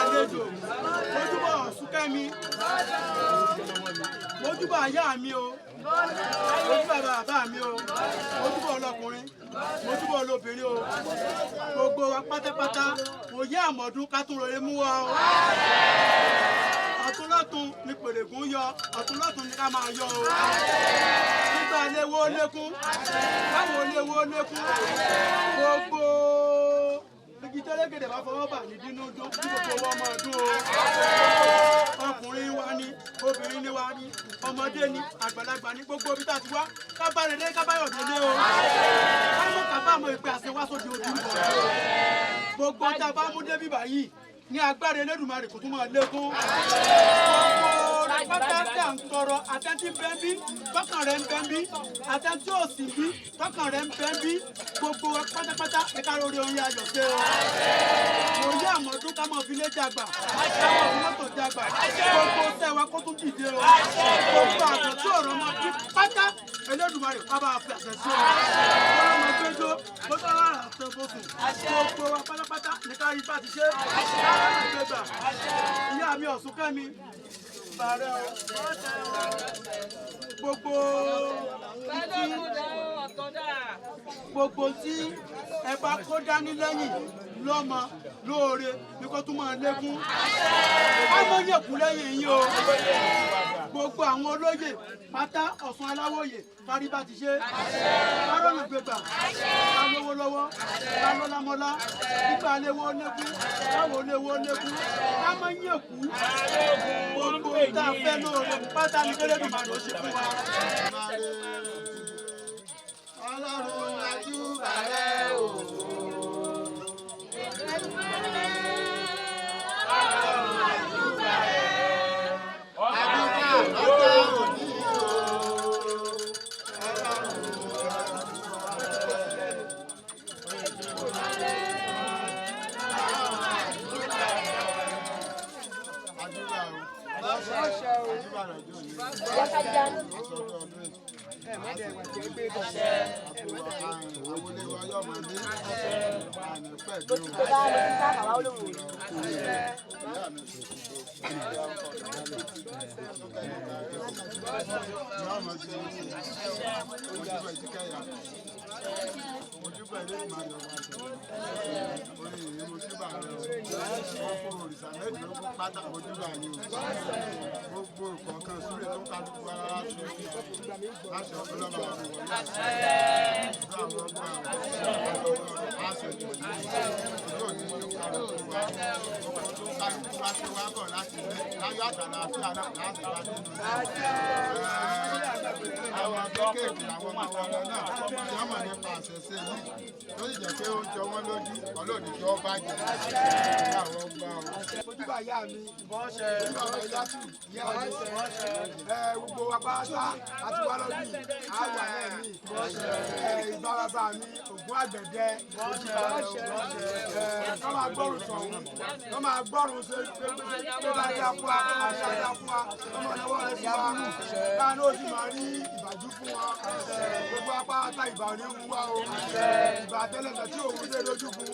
àlejò mojúbà Ọ̀ṣunkẹ́mi mojúbà ìyá mi o mojúbà bàbá mi o mojúbà ọlọ́kùnrin mojúbà olóbìnrin o gbogbo wa pátápátá òye àmọ̀dún kátúnrere mú wa o ọ̀túnlọ́tún ni pèrègùn yọ ọ̀túnlọ́tún ni ká máa yọ o nígbà léwó lékún káwọn léwó lékún gbogbo igi tẹ́lẹ̀gẹ̀dẹ̀ bá fọwọ́ bà ní dínú dún kí gbogbo wọn máa dún o ọkùnrin wa ni obìnrin ni wa ni ọmọdé ni àgbàlagbà ni gbogbo ibi tá a ti wá kábàárẹ̀dé kábàáyọ̀délé o kámọ́ kábàámọ̀ ìpè àṣẹ wá sóde ojú ìbọn gbogbo tá a bá mú débí báyìí ní agbára Elédùmarè kò tún máa lékún pátá tí à ń tọrọ àtẹ́tí bẹ́ńbí tọkàn rẹ̀ ń bẹ́ńbí àtẹ́tí òsì bí tọkàn rẹ̀ ń bẹ́ńbí gbogbo pátápátá ẹ̀ka lórí orin ayọ̀ ṣe o òye àmọ̀dún ká mọ̀ fi lé dàgbà káwọn fi mọ́tò dàgbà gbogbo sẹ́wà kó tún dìde o gbogbo àgbọ̀ tí ọ̀rọ̀ máa fi pátá Elédùmarè wá bá a fi àṣẹ sí o wọ́n máa gbẹ́jọ́ bó tó rà àṣẹ fòfin gbogbo wa pátápátá ní ká rí bá ti ṣe àgbẹ̀gbà ìyá mi Ọ̀ṣunkẹ́mi bàrẹ̀ o gbogbo tí ẹ bá kó dání lẹ́yìn lọ́mọ lóore ní kó tún máa lékún ọmọ yẹ̀kú lẹ́yìn yín o gbogbo àwọn olóyè pátá Ọ̀ṣun Aláwòyè kárí bá ti ṣe kárọ̀nù gbégbà ká lówó lọ́wọ́ ká lọ́lámọ́lá nígbà léwó lékún káwọ́ léwó lékún ká máa yẹ̀kú gbogbo tá a fẹ́ lóore pátá ní Elédùmarè ó ṣe fún wa. Ọlọ́run àjúbà rẹ̀ o. Ọlọ́run àjúbà rẹ̀. Àdúrà lọ́jọ́ òní o. Gbogbo kọ̀ọ̀kan súré tó kálukú ara láti láti ọ̀pọ̀lọpọ̀ àwọn ìwọ̀n àwọn ọgbà àṣẹ ìjọ ní kálukú wa ọkọ̀ tó kálukú wá sí wá bọ̀ láti láyọ̀ àtàlà àti láti bá nínú àwọn kéékèèké àwọn ọmọ wọn náà tí wọ́n mọ̀ nípa àṣẹṣe yìí tó sì jẹ́ pé ó jọ wọ́n lójú ọlọ́ọ̀dì tí wọ́n bàjẹ́ ní àwọn ọgbà wọn. Ojúbà ìyá mi ìbọn ṣe Ìyátù ìyá mi ìbọn ṣe gbogbo apáta àti wá lọ́dún yìí àwà ẹ̀ mi ìbọn ṣe ìbáraba mi ògùn àgbẹ̀dẹ ìbọn ṣe kọ́ máa gbọ́rùn sọ̀hún kọ́ máa gbọ́rùn ṣe pé dáadáa fún wa àṣàdá fún wa kọ́ máa lọ́wọ́ rẹ̀ sí wa káàánú ó sì máa rí ìbàjú fún wa gbogbo apáta ìbà ò ní ń wá o ìbà tẹ́lẹ̀tẹ̀ tí òun dé lójú fún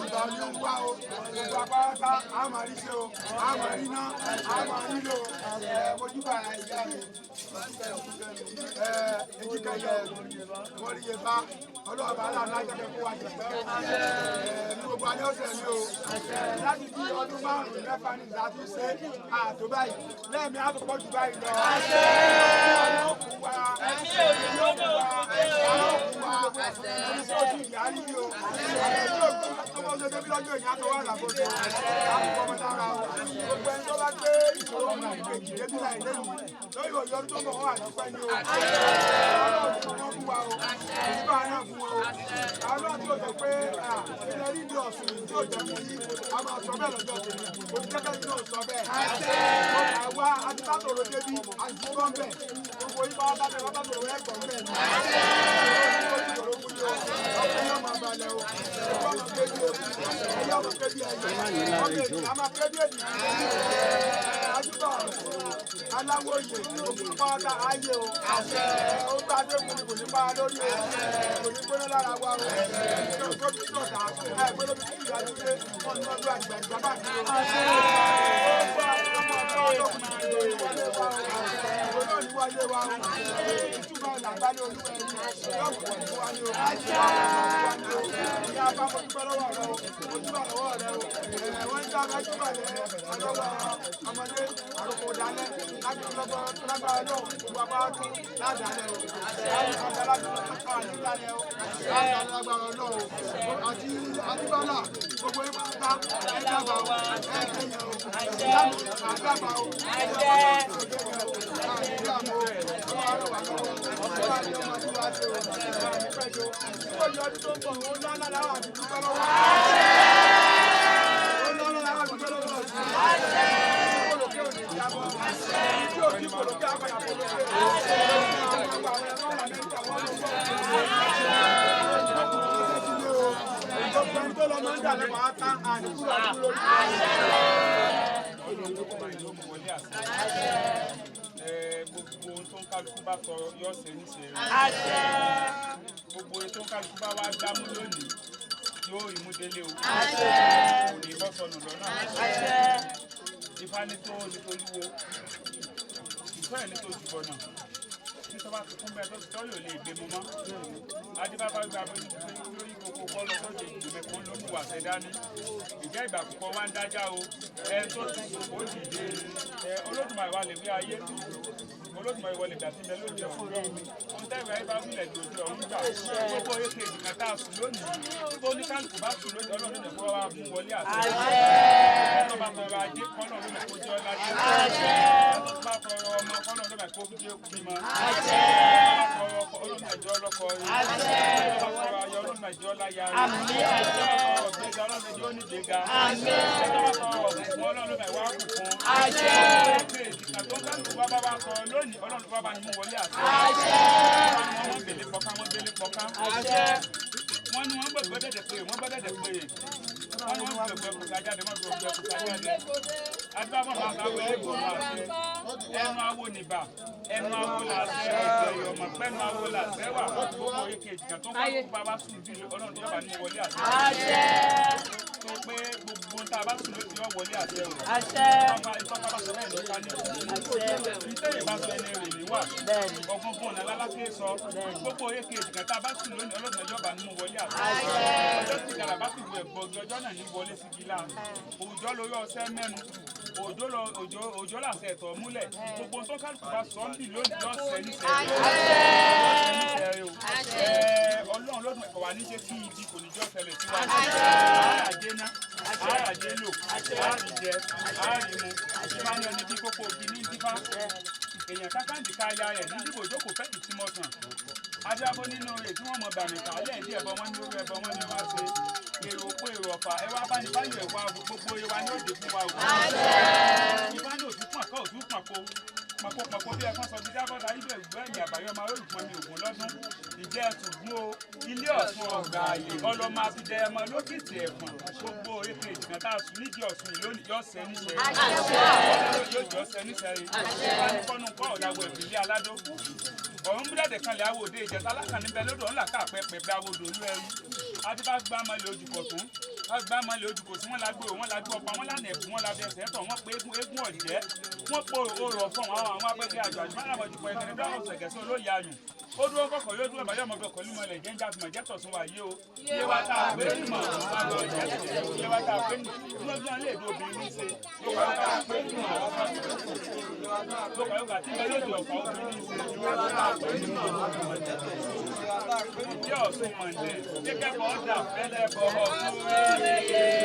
ìbà ò ní ń wá o gbogbo apáta a máa rí ṣe o a máa rí ná a máa rí lò ojúbà ìyá mi ejikẹyẹ mọ̀ríye bá ọlọ́ọ̀bá aláàánú ajẹ́kẹ́ fún wa jẹ̀pẹ́ ní gbogbo alẹ́ ọ̀sẹ̀ mi o láti bí ọdún márùn-ún mẹ́fà ní ìdá tó ṣe àtó báyìí lẹ́ẹ̀mí àtúpọ̀ jù báyìí lọ. ọlọ́ọ̀kùn wa ọlọ́ọ̀kùn wa oníṣẹ́ ojú ìyá rí o ọmọ ọdún débi lọ́jọ́ ìyá tó wà lábọ́dọ̀ àtúpọ̀ ọmọ lára o gbogbo ẹni tó bá gbé ìṣòro ọmọ ìgbèjì débi láì lẹ́yìn lórí òye ọdún tó bọ̀ wọ́n àdúpẹ́ ní o ọlọ́ọ̀kùn wọn fún wa o ìgbà náà fún wa o àwọn náà tí ó jẹ pé ilẹ̀ rídìí ọ̀sùn tí ó jẹ mú yí a máa sọ bẹ́ẹ̀ lọ́jọ́ tèmi òṣìṣẹ́ tí ó sọ bẹ́ẹ̀ àwa adúgbàtòrò débi àdúgbò ń bẹ̀ gbogbo yípa látàtẹ̀ látàtòrò ẹ̀gbọ́n bẹ̀ ní ìṣòro fún yóò ọkùnrin ọmọ balẹ̀ o ẹ̀gbọ́n ọmọ kébi ewu ẹ̀yọ́ ọmọ kébi ẹ̀yọ́ ọmọ èdè àmà kébi èdè àdúgbò aláwòye pátá ayé o ó bá dé kò ní bá lórí o kò ní gbóná lára wa o kò bí sọ̀tà gbọ́dọ̀ bí kíkì ìdájọ́ pé wọ́n ní ọdún àgbà ìjọba àti o. ó bá ọmọ ọlọ́kùnrin wọlé wa o òun náà ní wáyé wa o ìtumọ̀ làgbálẹ̀ olúwa ẹni lọ́pọ̀ ní wa ni o ní abáfọ́ dúpẹ́ lọ́wọ́ rẹ o ojúbà lọ́wọ́ rẹ o wọ́n ń dábàá jùbà lẹ́ ọlọ́wọ́ ọmọdé àròkò dálẹ́ láti lọ́gbọ́ lágbára náà ìwà bá tún ládàálẹ̀ o àgbàlagbà àdìgbàlẹ̀ o àgbàlagbà náà o àti àdìgbàlà gbogbo ìgbà ẹ̀dàgbà o ẹ̀ẹ́dẹ̀yẹ o àdàgbà o àdìgbàmọ̀ gbogbo ohun tó ń kálukú bá sọ yóò ṣe ní ṣe rẹ. gbogbo ohun tó ń kálukú bá wá dámú lónìí yóò rí mú délé o. kò ní bọ́ sọnù lọ́nà. Ifá ní tó olúwo ìfẹ́ ẹ̀ ní tó jùbọ̀ náà tí tọ́ bá ti kún bẹ́ẹ̀ tó ti tọ́ yóò lè gbé mu mọ́. adébábá gba lórí kókó kọ́ lọ sóde ìgbìmọ̀ kan ló mú wàṣẹ dání. ìjẹ́ ìgbà púpọ̀ wá ń dájá o ẹ tó ti ó dìde Olódùmarè wà lè wí ayé Olódùmarè wọlé ìgbà tí ń bẹ lóde ọ̀hún ohun tẹ́gbà ẹ bá wílẹ̀ lóde ọ̀hún gbà gbogbo èké ìgbìmọ̀ tá a sùn lónìí tó ní kálukú bá sùn lónìí Ọlọ́run lè kó wa mú wọlé àti ẹ̀rọ bá tọrọ ajé kọ́nà ló mẹ́ kó jẹ́ ọlájé ẹ̀rọ bá tọrọ ọmọ kọ́nà ló mẹ́ kó jẹ́ bímọ ẹ̀rọ bá tọrọ Ọlọ́run ẹ̀jọ́ ọlọ́kọ rẹ̀ ẹ̀rọ bá tọrọ ayọ̀ Ọlọ́run ẹ̀jọ́ ọláyà rẹ̀ ẹ̀rọ bá tọrọ gbéga Ọlọ́run ẹ̀jọ́ onígbéga ẹ̀rọ bá tọrọ ọ̀gbìn Ọlọ́run mẹ́ wá kù fún lónìí Ọlọ́run bá bá ní mú wọlé àti wọ́n gbélé pọ́ká wọ́n ní wọ́n gbẹ̀gbẹ́ dẹ̀dẹ̀ pé wọ́n gbẹ́dẹ̀dẹ̀ pé wọ́n ní wọ́n gbẹ̀gbẹ́ kùtà jáde wọ́n gbẹ̀gbẹ́ kùtà jáde adúlábọ̀ máa bá wọlé bọ̀ láàṣẹ ẹnu awo nìbà ẹnu awo làṣẹ ẹgbẹ́ ọmọ pẹ́nu awo làṣẹ wà gbogbo ike ìjìká tó kọ́ kó bá bá sùn bí Ọlọ́run yóò bá ní wọlé àti tó pé gbogbo tá a bá sùn ló ti yọ wọlé àti ẹrù ọmọ ìtọ́ka bá sọ lẹ́yìn lọ́ka ní ìtẹ́yìn bá sọ ẹni rè ní wà ọgbọ́n fún ọ̀nà lálákè sọ gbogbo eke ìjìká tá a bá sùn lónìí Ọlọ́run yóò bá ní wọlé àti ọjọ́ tí ìjàlá bá sì wù ẹ̀gbọ́n ọjọ́ náà ní wọlé sí gíla òòjọ́ lórí ọ̀sẹ̀ mẹ́nu òjò làṣẹ ẹ̀tọ́ múlẹ̀ gbogbo tó kálukú bá sọ ń bì lónìí lọ́sẹ̀ níṣẹ́ Ọlọ́run lọ́dún ẹ̀kọ́ wa ní ṣe kí ibi kò ní jọ́ ṣẹlẹ̀ sí wa àràjé ná àràjé lò àrìjẹ àrìmú ìfá ní ọdún bí kókó òbí ní ìdífá èèyàn kákàndì ká ya rẹ̀ ní dìbò ìjókòó fẹ́ẹ̀ tí mo sàn adéwàbọ̀ nínú rẹ̀ tí wọ́n mọ̀ bàmì kálẹ̀ ìdí ẹ̀bọ wọn ní orí ẹ̀bọ wọn ní wá ṣe èrò òpó èrò ọ̀fà ẹ wá bá ní báyìí ẹ̀wà gbogbo ewa ní òde fún wa o ìfá ní òtún pọ̀n kọ́ òtún pọ̀n bí ẹ̀fọn sọ bí dábọ́dá ibẹ̀ ìgbọ́ ẹ̀yìn àbáyọ máa rò pọn mi ògùn lọ́dún ìjẹ́ ẹ̀tùgbọ́n o ilé Ọ̀ṣun ọ̀gbà àyè ọlọ́mọ abidẹ ẹmọ lókìtì ẹ̀fọn gbogbo ètò ìjìnà tá a sùn nídìí Ọ̀ṣun ìlónìí yọ sẹ́ níṣẹ́ yóò jọ sẹ́ níṣẹ́ rí fọ́nù kọ́ ọ̀dàwọ̀ ìbílẹ̀ aládó ọ̀hún búrẹ́dẹ̀ kan lè awòde ìjẹta alákànní bẹ lódò ńlá káàpẹ́ pẹ̀pẹ́ awòdò olú ẹrú adébá gbá máa lè ojú kọ̀ tún wọ́n gbá máa lè ojú kò sí wọ́n lágbó wọ́n lágbó ọ̀pá wọ́n lánàá ẹ̀kú wọ́n lábẹ́ ẹsẹ̀ tọ̀ wọ́n pé eégún ọ̀jẹ́ wọ́n po orò fún àwọn agbẹ́gbẹ́ àjọ àjùmọ́ àwọn ọ̀jùpọ̀ ẹ̀kẹ́rẹ́ dáhùn ṣẹ̀gẹ̀sẹ̀ olóyè ayùn ó dúró kọ̀kọ̀ yóò dúró bàjẹ́ ọmọdé ọkọ̀ límọ̀ ilẹ̀ jẹ́ńjà fún ẹ̀jẹ̀tọ̀ sún wa yé o iye wa tá a pé nímọ̀ ọ̀gbọ́n ọ̀jẹ́ iye wa tá a pé nímọ̀ lọ́gbọ́n lè do obìnrin ṣe lókọ̀ yóò tá a pé nímọ̀ lókọ̀ yóò kà tí bẹ́ẹ̀ lóde ọ̀fà obìnrin ṣe iye wa tá a pé nímọ̀ ìdí Ọ̀ṣun mọ̀ndé kíkẹ́ bọ́ ọ̀dà fẹ́lẹ́ bọ́ Ọ̀ṣun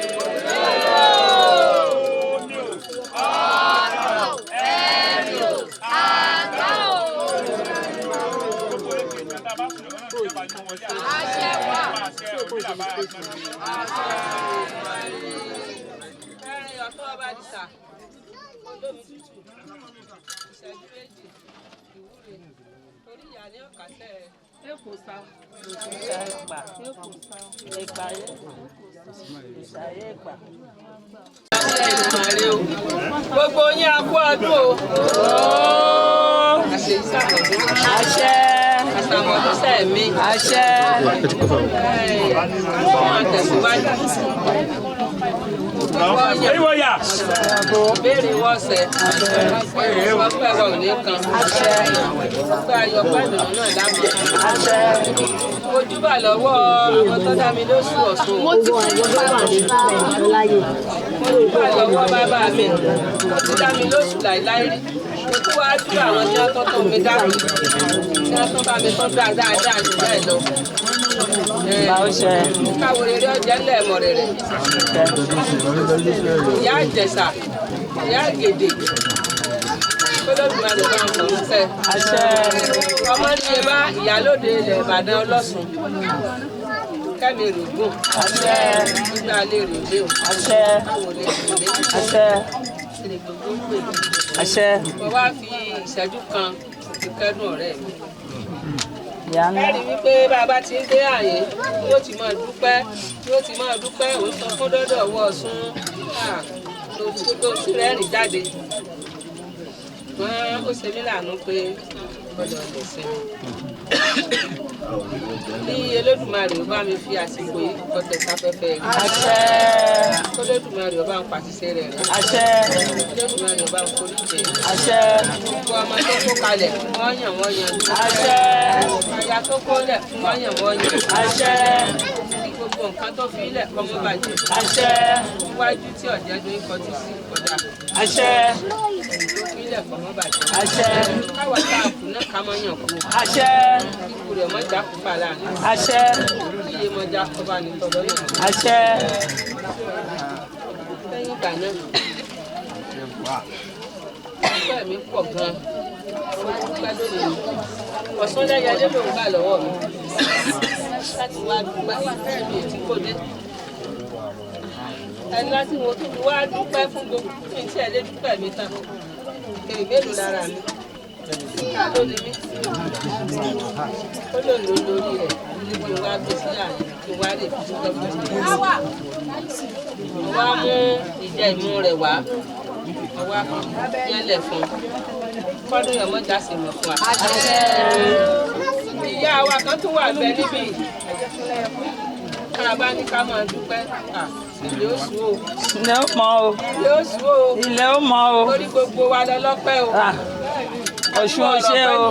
Gbogbo yín a kú ọdún o. Àṣẹ ìsàmọ̀dún. Àṣẹ. Àṣàmọ̀dún sẹ́ẹ̀mí. Àṣẹ. Máa tẹ̀síwájú. Ìwọ̀yà. Béèrè wọ́sẹ̀. Wọ́n pẹ̀ wọ̀ ní kan. Pé ayọ̀ pẹ̀lú náà dábò. Ojúbà lọ́wọ́ àwọn tó dá mi lóṣù Ọ̀ṣun. Mo ti fún ìjọba láyé. Ojúbà lọ́wọ́ bàbá mi. Ó ti dá mi lóṣù láìláì rí. Mo tún wá dúró àwọn tí wọ́n tọ́tọ́ mi dábò. Tí wọ́n tún bá mi tọ́ dáadáa jù bẹ́ẹ̀ lọ. Káwo rere ọjà ńlẹ̀ mọ̀ rere. Ìyá Ìjẹ̀ṣà, ìyá Gèdè. Olódùmarè bá ń sọ̀rọ̀ sẹ́. Ọmọ ní ẹ bá ìyálóde ilẹ̀ Ìbàdàn Ọlọ́sùn. Kẹ́mi rògùn. Nígbà lè ròlé o. Báwo lè ròlé? Ìrè gbogbo ń pè. Mo wá fi ìṣẹ́jú kan fi kẹ́dùn ọ̀rẹ́ mi. Ẹ̀rí wípé bàbá ti ń dé àyè yóò ti máa dúpẹ́ òun sọ fún dọ́dọ̀ ọwọ́ Ọ̀ṣun tó sí rẹ́rìn jáde. Wọ́n ó ṣe mí láàánú pé gbọ́dọ̀ lè sinmi. Ní Olódùmarè ó bá mi fi àsìkò yìí kọ́tẹ̀ sáfẹ́fẹ́ rẹ̀. Olódùmarè ó bá ń pàṣẹ rẹ̀ rẹ̀. Olódùmarè ó bá ń forí jẹ. Gbogbo ọmọ tó kó kalẹ̀ wọ́n yàn wọ́n yan. Aya tó kó lẹ̀ wọ́n yàn wọ́n yan. Gbogbo nǹkan tó fi ilẹ̀ kọ́ mọ́ bàjẹ́. Iwájú tí ọ̀jẹ̀ ló ń kọjú sí ọ̀dà. Ilẹ̀ kọ́ mọ́ bàjẹ́. Káwọ̀ tá a kù náà ká mọ́ yàn kú. Ikú rẹ̀ mọ́ jà kú fàlà. Iye mọ́ jà kọ́ bá ní tọ́lọ́ yàn. Lẹ́yìn ìgbà náà, ọpẹ́ mi pọ̀ gan-an. Ọpẹ́ lónìí. Ọ̀sán lẹ́yìn ẹlẹ́ ló ń gbà lọ́wọ́ mi. Láti wá dúpẹ́ mi tí kò dé. Ẹni láti wo tó fi wá dúpẹ́ fún gbogbo mi tí ẹ lé dúpẹ́ mi tán. Èrè mélòó lára mi? Ló ní mí. Ó lò ló lórí rẹ̀. Kí n wá gbé sí àná, kí n wá lè fi dúpẹ́ fún mi. Mo wá mú ìjẹ́ ìmú rẹ̀ wá. Mo wá yẹ́lẹ̀ fún un. Kọ́dún yẹn mọ́jà sì mọ̀ fún wa. Ìyá wa kan tún wà bẹ níbí. Ká bá ní ká máa dúpẹ́. Ilé oṣù o. Ilé ó mọ́ o. Ilé oṣù o. Ilé ó mọ́ o. Lórí gbogbo wa lọ lọ́pẹ́ o. Ọ̀ṣun ò ṣe o.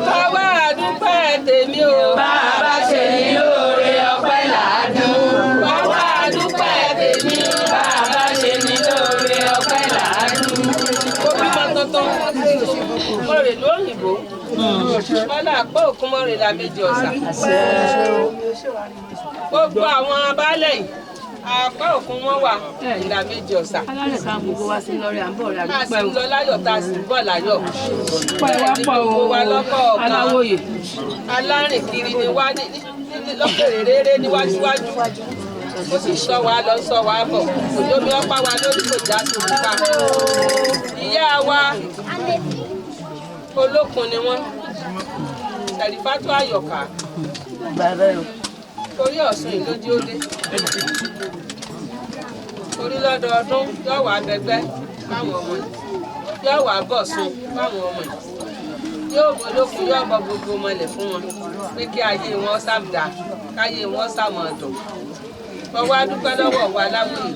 Káwá àdúpẹ́ tèmi o. Bàbá ṣe ní lóore ọpẹ́ làádùn. Káwá àdúpẹ́ tèmi o. Bàbá ṣe ní lóore ọpẹ́ làádùn. Ó bí mọ́ tọ́tọ́. Mo rè lóyìnbó. Mọ́lá àpò òkú mọ́ rè lábẹ́jì ọ̀sà. Gbogbo àwọn abálẹ̀ yìí. Àpá òkun wọn wà ìlà méjì ọ̀sà. Alárẹ̀ kan gbogbo wa sí lọ́rẹ̀ à ń bọ̀ rẹ̀ Ká sì àdúpẹ́ ń lọ láyọ̀ tá a sì ń bọ̀ láyọ̀. pẹ́ wọ́pọ̀ o. Aláwòye. Alárìn kiri ni wá lọ́kèrè réré níwájúwájú. Ó sì sọ wá lọ sọ wá bọ̀. Òjò mi ọ̀pá wa lórí kò já sí òkúta. Ìyá wa olókun ni wọ́n. Ṣàrífátù Àyọ̀ká. Orí Ọ̀ṣun ìlójú ó dé. Orí lọ́dọọdún yóò wá bẹgbẹ́ fáwọn ọmọ yìí. Yóò wá bọ̀ṣun fáwọn ọmọ yìí. Yóò bọ́ lókun yóò bọ gbogbo mọlẹ̀ fún wọn. Pé kí ayé wọn sàmdà, káyé wọn sàmọ̀dùn. Mo wá dúpẹ́ lọ́wọ́ wa Láwùyí.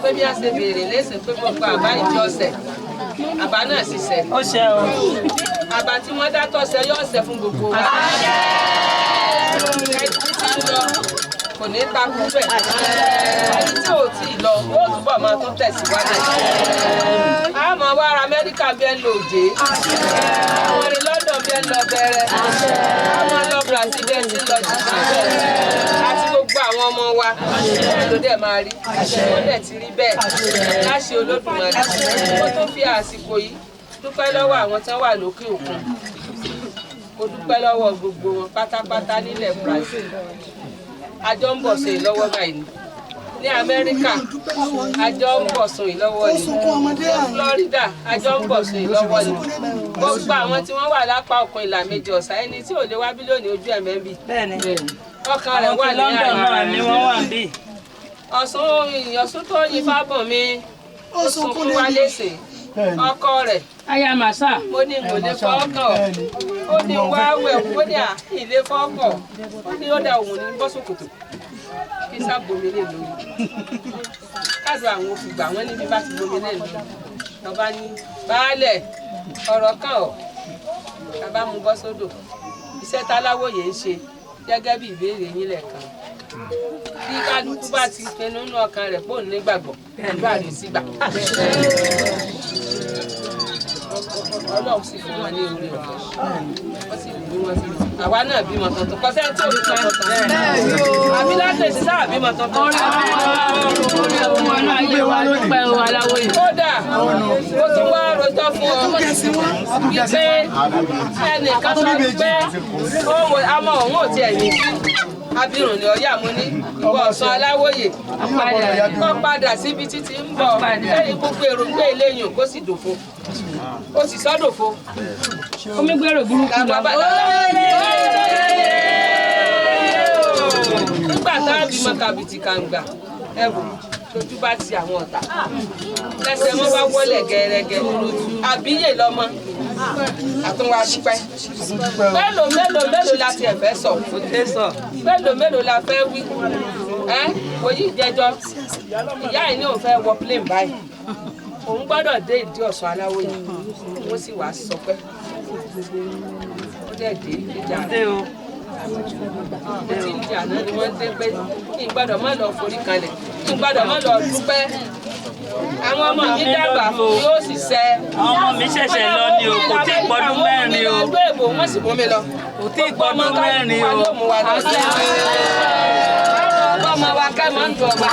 Pé bí a ṣe béèrè lẹ́sìn pé gbogbo àbá ìjọ ọ̀sẹ̀. Àbá náà sì ṣẹ. Ó ṣe o. Àbá tí wọ́n dá tọ́sẹ̀ yóò ṣẹ fún gbogbo wa. Kò ní takú bẹ̀. Ẹni tí ò tí ì lọ, yóò túbọ̀ máa tún tẹ̀síwájú. A máa wá ara Amẹ́ríkà bí ẹ ń lò òjé. Àwọn orin London bí ẹ ń lọ bẹ̀rẹ̀. A máa lọ Brazil bí ẹ ti lọ jù bẹ̀rẹ̀. Àti gbogbo àwọn ọmọ wa. Bẹ́ẹ̀ ló dẹ̀ máa rí. Ó dẹ̀ ti rí bẹ́ẹ̀. Láṣẹ Olódùmarè. Mo tún fi àsìkò yìí dúpẹ́ lọ́wọ́ àwọn tí wọ́n wà lókè òkun. Mo dúpẹ́ lọ́wọ́ gbogbo wọn pátápátá nílẹ̀ Brazil. Àjọ ń bọ̀ sùn ìlọ́wọ́ báyìí ní Amẹ́ríkà àjọ ń bọ̀ sùn ìlọ́wọ́ ni ní Florida àjọ ń bọ̀ sùn ìlọ́wọ́ ni gbogbo àwọn tí wọ́n wà lápá òkun ìlà méjì ọ̀sà ẹni tí ò lè wá bí lónìí ojú ẹ̀mẹ́ bí Bẹ́ẹ̀ni. ọkàn rẹ̀ wà ní London náà ni wọ́n wà bí. Ọ̀ṣun tó yin fábùn mi ó sunkún wá léṣe ọkọ rẹ̀ aya màsà mo ní mo lè fọ́ọ̀kọ̀ ó ní wá wẹ̀ ó ní ilé fọ́ọ̀kọ̀ ó ní ó dá òun ní bọ́sùkùtù kí sábòmí lè lórí káàdùn àwọn òfìgbà wọn níbi bá ti bomi lè lórí lọ́ba ní baálẹ̀ ọ̀rọ̀ kan ọ̀ bàbá mu bọ́ sódò iṣẹ́ táláwòye ń ṣe gẹ́gẹ́ bí ìbéèrè yín lẹ́ẹ̀kan bí kálukú bá ti pinnu nínú ọkàn rẹ̀ pò nígbàgbọ́ pẹ̀lú àrísígbà Ọlọ́run sì fún wọn ní orí ọ̀fẹ́ wọ́n sì bí wọn sí àwa náà bímọ tuntun kọ́ sẹ́ni tó bímọ tuntun àbí láti èsì sáà bímọ tuntun. ọmọ náà yé wa ló pẹ́ o aláwọ̀ yìí. kódà ó tún wá rojọ́ fún ọ wípé ẹnìkan sọ pé àmọ́ òun ò tiẹ̀ ní abirùn ni ọ̀yà mo ní ìwọ Ọ̀ṣun Aláwòye kọ́ padà síbi títí ń bọ̀ lẹ́yìn gbogbo èrò gbé eléyìn kó sì dòfo ó sì sọ́dòfo. omi gbèrò burúkú lọ. nígbà tá a bímọ kàbìtì kàǹgbà ẹrù lójú bá ti àwọn ọ̀tá lẹ́sẹ̀ wọn bá wọlé gẹ́rẹ́gẹ́ àbíyè lọ́mọ àtúnwá dúpẹ́ mélòó la tiẹ̀ fẹ́ sọ mélòó la fẹ́ wí òyì ìjẹjọ ìyá yìí ní òun fẹ́ wọ plane báyìí òun gbọ́dọ̀ dé ìdí Ọ̀ṣun Aláwòye wọ́n sì wá sọ pé ó dẹ̀ dé ìjà rẹ̀ tí ìjà náà ni wọ́n dé pé kí n gbọ́dọ̀ má lọ forí kalẹ̀ kí n gbọ́dọ̀ má lọ dúpẹ́ àwọn ọmọ mi dàgbà yóò sì ṣẹ. àwọn ọmọ mi ṣẹ̀ṣẹ̀ lọ ni o kò tí ì pọ́dún mẹ́rin o ẹgbẹ́ èbò wọ́n sì bomi lọ. kò tí ì pọ́dún mẹ́rin o. ọmọ wa kẹ́ mọ́ ń dùn ọba.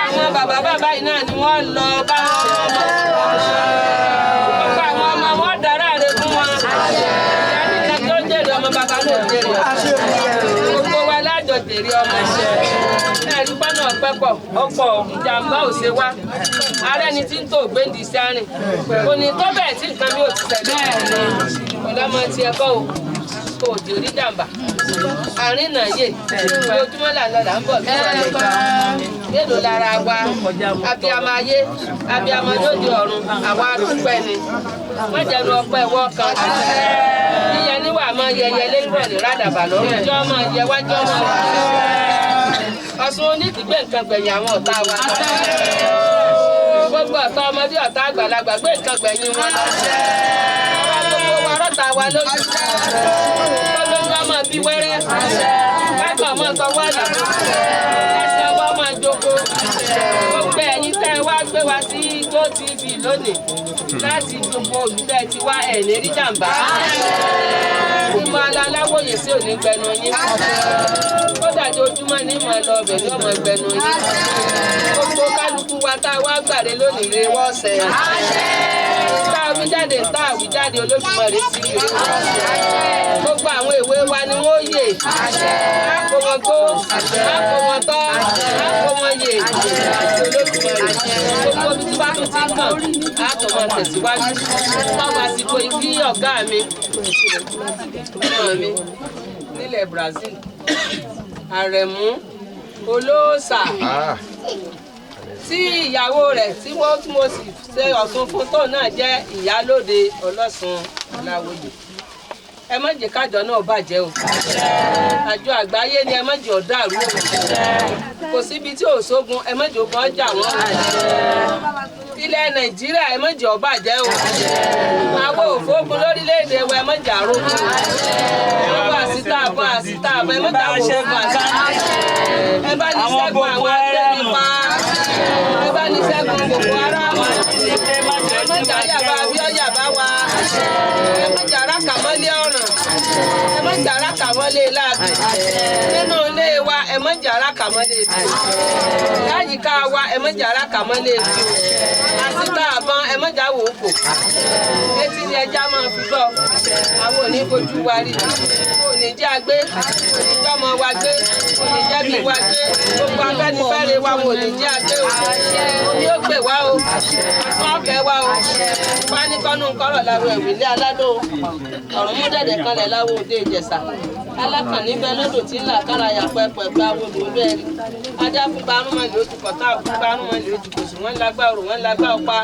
àwọn bàbá yìí náà ni wọ́n lọ bá ọmọ. ọ̀pọ̀ àwọn ọmọ wọn dára rẹ fún wọn. ìyá tó ń jèrè ọmọ bàbá náà ń jèrè ọmọ. gbogbo wa lájọ jèrè ọmọ. ẹ̀rí pọ́nà ọ̀pẹ́ pọ̀ ọ̀pọ̀ ìjàmbá ò ṣe wá. ààrẹ ni tí ń tó gbéǹdì sí àárín. kò ní tó bẹ́ẹ̀ tí nǹkan mi ò ti tẹ̀lé. ọ̀dọ́mọ tiẹ̀ kọ́ o kò di orí jàmbá. àárín náà yè ojúmọ́ là ń lọ là ń bọ̀ bí wọ́n lè gbà. mélòó lára wa abiyamọ ayé abiyamọ lóde ọ̀run àwa dúpẹ́ ni. wọ́n jẹnu ọpẹ́ wọ́ kan. yíyẹ níwà máa yẹyẹ lérò ní rádàbà lọ́rùn. jọ́ máa yẹ wájọ́ máa Ọ̀ṣun onídìgbé nǹkan gbẹ̀yìn àwọn ọ̀tá wa. gbogbo ọ̀tá ọmọdé ọ̀tá àgbàlagbà gbé nǹkan gbẹ̀yìn wọn lọ. gbogbo wa rọ́ta wa lójú. gbogbo nǹkan máa bí wẹ́rẹ́. káàkiri ọmọ sọ wọ́ọ̀lù. ẹsẹ̀ ọwọ́ máa jókòó. gbogbo ẹ̀yin tẹ́ ẹ wá gbé wa sí GoTV lónìí. láti gbogbo olùdẹ́ ti wá ẹ̀ ní rí jàǹbá. gbogbo Aláwòye sí òní gbẹnu yín. kódà ojúmọ́ ní ìmọ̀ lọ ọbẹ̀ ní ọmọ ẹgbẹ̀nu yín. gbogbo kálukú wa tá a wá gbàdé lónìí rè wọ́ọ̀sẹ̀. tá a wí jáde tá a wí jáde Olódùmarè sí i. gbogbo àwọn èwe wa ni wọ́n yè. á kó wọn gbó á kó wọn tọ́ á kó wọn yè. Olódùmarè gbogbo bí tí bá tún ti kàn á tó wọn tẹ̀síwájú. ọmọ àsìkò ìkí ọ̀gá mi nílẹ̀ Brazil. Àrẹ̀mú Olóòṣà tí ìyàwó rẹ̀ tí mo sì ṣe Ọ̀ṣun fún tó náà jẹ́ ìyálóde Ọlọ́ṣun Aláwòye. ẹ má jẹ́ kájọ náà bàjẹ́ o. àjọ àgbáyé ni ẹ má jẹ́ ọ̀dàrú o. kò síbi tí ò sógun ẹ má jẹ́ ogun ọjà wọn. ilẹ̀ Nàìjíríà ẹ má jẹ́ ó bàjẹ́ o. àwọn òfógun lórílẹ̀‐èdè wa ẹ má jẹ́ àrògùn. àbọ̀ àsìtà ẹ má jẹ́ àwòrán àṣà. ẹ bá ní ṣẹ́gun àwọn agbẹ́nipa. ẹ bá ní ṣẹ́gun Boko Haram. ẹ má jẹ́ àyàbá abíọ́yàbá wa. ẹ má jẹ́ arákàmọ́lé ọ̀ràn. ẹ má jẹ́ arákàmọ́lé láàbì. nínú ilé wa ẹ má jẹ́ arákàmọ́lé ètò. láyìíká wa ẹ má jẹ́ arákàmọ́lé ètò. àsìtà àbọ̀n ẹ má jẹ́ àwòkò. etí ni ẹja máa fi gbọ́. àwọn ò ní fojú wa rí. òní jẹ́ agbé òní jẹ́ ọmọ wa gbé òní jẹ́ bí wa gbé gbogbo Afẹ́nifẹ́re wa wò ní jẹ́ agbé o omi ó gbè wá o fún ọ̀kẹ́ wa o pánikọ́nù kọ́rọ̀ làwọn ẹ̀wì ilé aládò ọ̀rùn mú dẹ̀dẹ̀ kanlẹ̀ láwọn òde Ìjẹ̀ṣà alákànní bẹ lódò tí ń là kára yà pẹpẹ gba wodò bẹ́ẹ̀ rí ajá fún gbanúmọ̀lì ó ti kọ̀tà fún gbanúmọ̀lì ó ti kòsì wọ́n lágbá òrò wọ́n lágbá ọ̀pá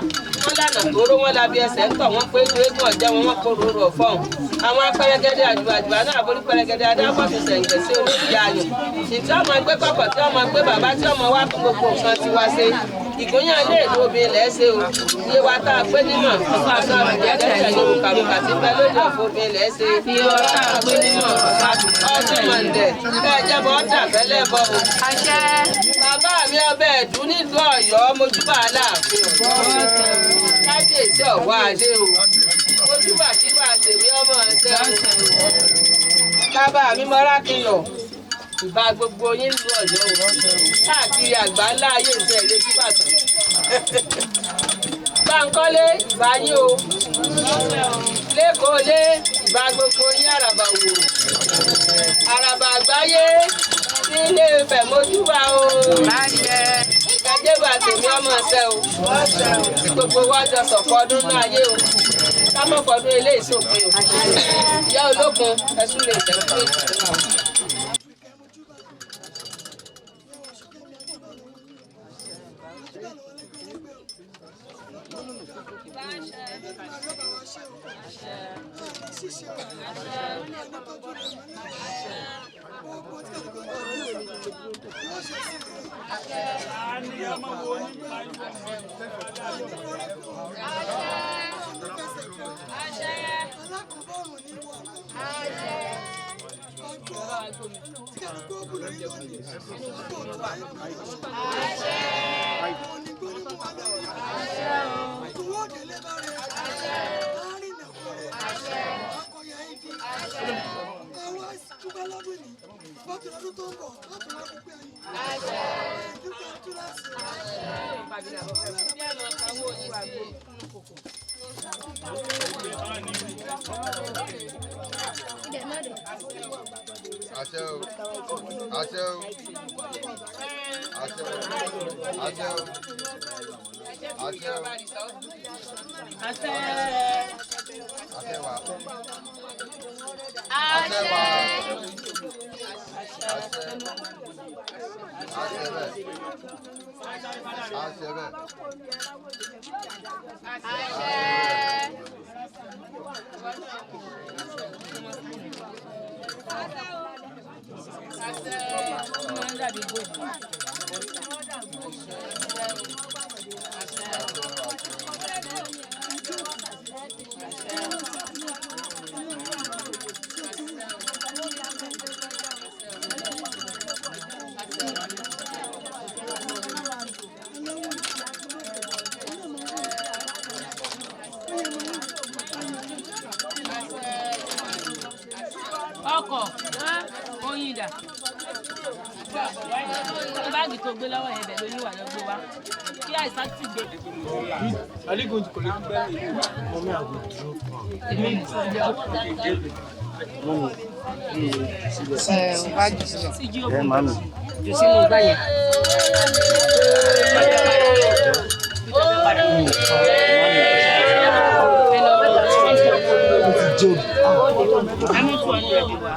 wọ́n lànà tóró wọ́n labi ẹsẹ̀ ń tọ̀ wọ́n pé ju eégún ọ̀jẹ́ wọn wọ́n kó rorò ọ̀fọ́hùn àwọn apẹrẹgẹdẹ àjùbàjùbà náà borí pẹrẹgẹdẹ adáfọ́tò sẹ̀ǹgẹ̀ sí olóyè ayò ìtí ọmọ ẹgbẹ́ kọ̀kọ̀ tí ọmọ ẹgbẹ́ bàbá tí ọmọ wa fún gbogbo nǹkan ti wá ṣe ìgbóyàn ilé ìlú obìnrin lẹ́ ṣe o iye wa tá a gbé nímọ̀ ọ̀pá àti àbùjẹ́tẹ̀ ní kàrùkà tí bẹ lóde òfò obìnrin lẹ́ ṣe iye wa tá a gbé nímọ̀ ọdún mọ̀ǹdẹ̀ kẹ́ ẹ jẹ́bọ̀ ọ̀dà fẹ́lẹ́ bọ̀ o. bàbá mi ọbẹ̀ ẹ̀dùn nílùú Ọ̀yọ́ mojúbà aláàfin kábíyèsí ọ̀wọ́ adé o mojúbà kíbà tèmi ọmọ ẹ̀sẹ̀ o. bàbá mi mọ́ra kìlọ̀ ìbá gbogbo yín lu Ọ̀yọ́ o káàkiri àgbà ńlá ayé ìfẹ́ ilé tí bàtàn. Báńkọ́lé ìbá yín o lẹ́kọ̀ọ́ lé ìbá gbogbo yín àràbà wò àràbà àgbáyé nílé Ifẹ̀ mojúbà o. ìkàjẹ́bà tèmi ọmọ ẹ̀sẹ̀ o tí gbogbo wa jọ sọ̀kọ́ ọdún náà ayé o ká mọ̀ fọdún eléyìí sópin o. ìyá olókun ẹ̀sùn lè tẹ̀lé pé ìtura o. ọkọ̀ oyin dà báàgì tó gbé lọ́wọ́ yẹn bẹ̀ ló yíwà lọ gbé wa kí àìsàn ti gbé. Are you going to collect them? Mommy, I will drop her. Mommy, jù sínú ìgbà yẹn. Àmì 200 wa.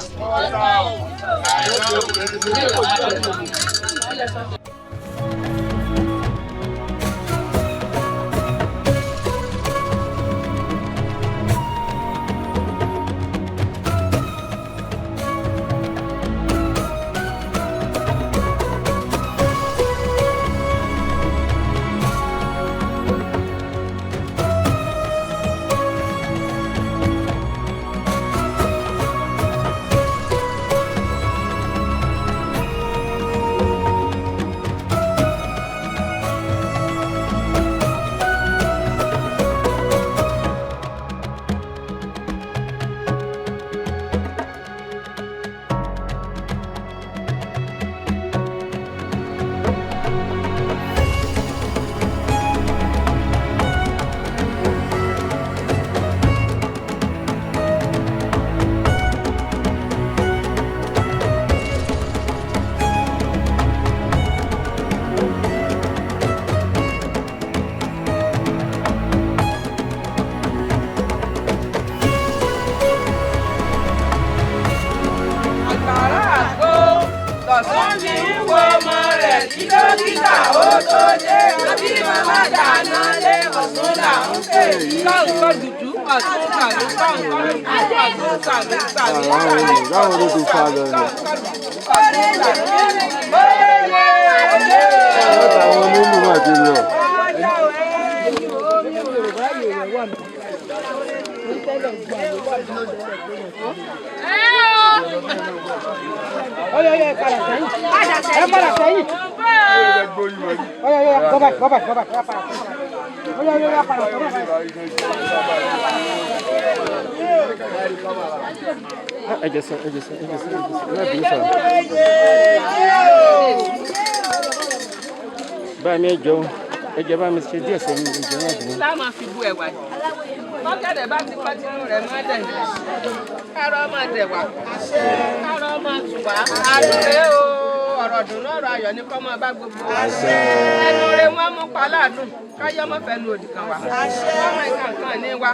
dáná lé ọ̀tún là ń pè yí. Káńkọ́ dúdú ọ̀tún kàlú káńkọ́ dúdú ọ̀tún kàlú kàlú kàlú. Báwo ló ti fa lọ ni? Àwọn onílù máa ti lọ. Bá mi jọ ẹjẹ bá mi ṣe díẹ̀ sẹ́yìn ìjọ náà dùn. Tá máa fi bu ẹ̀wà yìí. Mọ́kẹ́dẹ̀ bá ti pẹ́ tinú rẹ̀ máa dẹ̀. Kárọ̀ máa dẹ̀ wá. Kárọ̀ máa tù wá. Àdùnrẹ́ o, ọ̀rọ̀ dùn ọ̀rọ̀ ayọ̀ ní kọ́ máa bá gbogbo wa. Ẹnu rẹ̀ wọ́n mú paládùn. Káyọ̀ mọ́ fẹ́ nu òdì kan wá. Wọ́n máa ń kàn ní wa.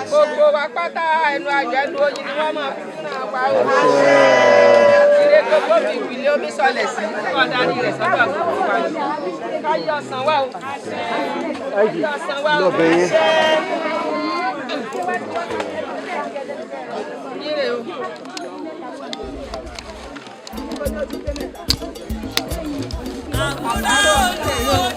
Gbogbo wa pátá ẹnu ayọ̀ ẹnu oyin ni wọ́n máa fi fún àwa o. Ìrè gbogbo mi ìpìlẹ̀ omi sọlẹ̀ sí. Ọ̀darí rẹ̀ sọ́dọ̀ gbogbo wa. Káyọ̀ san wá o. Káyọ̀ san wá o. Ire o. Àkùrá òde yóò.